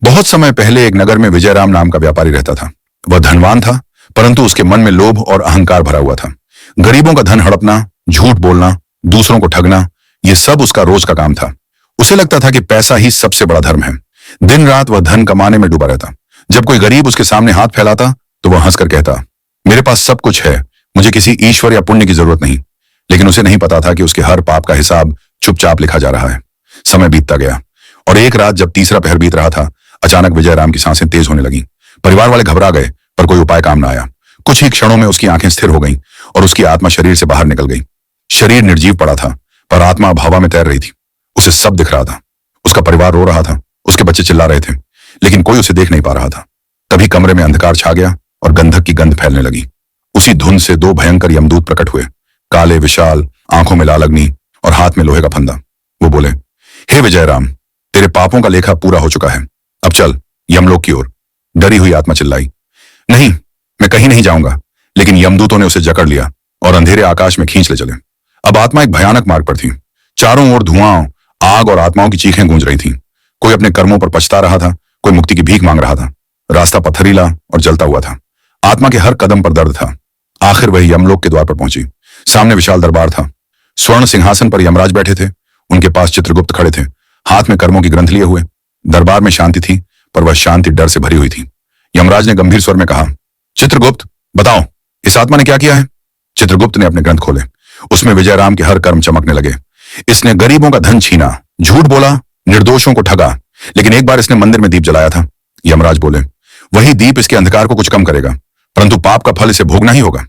बहुत समय पहले एक नगर में विजयराम नाम का व्यापारी रहता था। वह धनवान था, परंतु उसके मन में लोभ और अहंकार भरा हुआ था। गरीबों का धन हड़पना, झूठ बोलना, दूसरों को ठगना, यह सब उसका रोज का काम था। उसे लगता था कि पैसा ही सबसे बड़ा धर्म है। दिन रात वह धन कमाने में डूबा रहता। जब कोई गरीब उसके सामने हाथ फैलाता तो वह हंसकर कहता, मेरे पास सब कुछ है, मुझे किसी ईश्वर या पुण्य की जरूरत नहीं। लेकिन उसे नहीं पता था कि उसके हर पाप का हिसाब चुपचाप लिखा जा रहा है। समय बीतता गया और एक रात जब तीसरा पहर बीत रहा था, अचानक विजयराम की सांसें तेज होने लगी। परिवार वाले घबरा गए, पर कोई उपाय काम न आया। कुछ ही क्षणों में उसकी आंखें स्थिर हो गईं और उसकी आत्मा शरीर से बाहर निकल गई। शरीर निर्जीव पड़ा था, पर आत्मा अब हवा में तैर रही थी। उसे सब दिख रहा था। उसका परिवार रो रहा था, उसके बच्चे चिल्ला रहे थे, लेकिन कोई उसे देख नहीं पा रहा था। तभी कमरे में अंधकार छा गया और गंधक की गंध फैलने लगी। उसी धुंध से दो भयंकर यमदूत प्रकट हुए, काले, विशाल, आंखों में लाल अग्नि और हाथ में लोहे का फंदा। वो बोले, हे विजयराम, तेरे पापों का लेखा पूरा हो चुका है, अब चल यमलोक की ओर। डरी हुई आत्मा चिल्लाई, नहीं, मैं कहीं नहीं जाऊंगा। लेकिन यमदूतों ने उसे जकड़ लिया और अंधेरे आकाश में खींच ले चले। अब आत्मा एक भयानक मार्ग पर थी। चारों ओर धुआं, आग और आत्माओं की चीखें गूंज रही थीं। कोई अपने कर्मों पर पछता रहा था, कोई मुक्ति की भीख मांग रहा था। रास्ता पत्थरीला और जलता हुआ था। आत्मा के हर कदम पर दर्द था। आखिर वह यमलोक के द्वार पर पहुंची। सामने विशाल दरबार था। स्वर्ण सिंहासन पर यमराज बैठे थे। उनके पास चित्रगुप्त खड़े थे, हाथ में कर्मों की ग्रंथ लिए हुए। दरबार में शांति थी, पर वह शांति डर से भरी हुई थी। यमराज ने गंभीर स्वर में कहा, चित्रगुप्त, बताओ, इस आत्मा ने क्या किया है? चित्रगुप्त ने अपने ग्रंथ खोले। उसमें विजयराम के हर कर्म चमकने लगे। इसने गरीबों का धन छीना, झूठ बोला, निर्दोषों को ठगा, लेकिन एक बार इसने मंदिर में दीप जलाया था। यमराज बोले, वही दीप इसके अंधकार को कुछ कम करेगा, परंतु पाप का फल इसे भोगना ही होगा।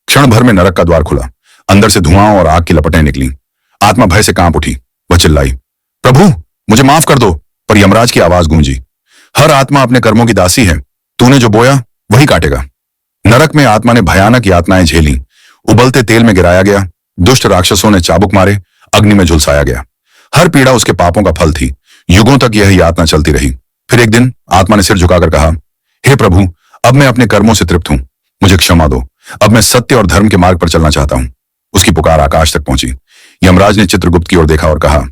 क्षण भर में नरक का द्वार खुला। अंदर से धुआं और आग की लपटें निकली। आत्मा भय से कांप उठी। वह चिल्लाई, प्रभु, मुझे माफ कर दो। पर यमराज की आवाज गूंजी, हर आत्मा अपने कर्मों की दासी है। तूने जो बोया वही काटेगा। नरक में आत्मा ने भयानक यातनाएं झेली। उबलते तेल में गिराया गया, दुष्ट राक्षसों ने चाबुक मारे, अग्नि में झुलसाया गया। हर पीड़ा उसके पापों का फल थी। युगों तक यह यातना चलती रही। फिर एक दिन आत्मा ने सिर झुकाकर कहा, हे प्रभु, अब मैं अपने कर्मों से तृप्त हूं, मुझे क्षमा दो। अब मैं सत्य और धर्म के मार्ग पर चलना चाहता हूं। उसकी पुकार आकाश तक पहुंची। यमराज ने चित्रगुप्त की ओर देखा और कहा,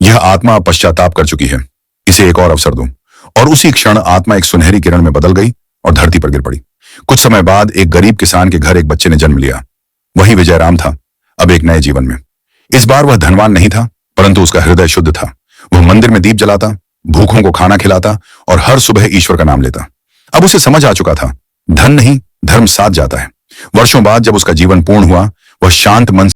यह आत्मा पश्चाताप कर चुकी है, इसे एक और अवसर दो। और उसी क्षण आत्मा एक सुनहरी किरण में बदल गई और धरती पर गिर पड़ी। कुछ समय बाद एक गरीब किसान के घर एक बच्चे ने जन्म लिया। वही विजयराम था, अब एक नए जीवन में। इस बार वह धनवान नहीं था, परंतु उसका हृदय शुद्ध था। वह मंदिर में दीप जलाता, भूखों को खाना खिलाता और हर सुबह ईश्वर का नाम लेता। अब उसे समझ आ चुका था, धन नहीं, धर्म साथ जाता है। वर्षों बाद जब उसका जीवन पूर्ण हुआ, वह शांत मन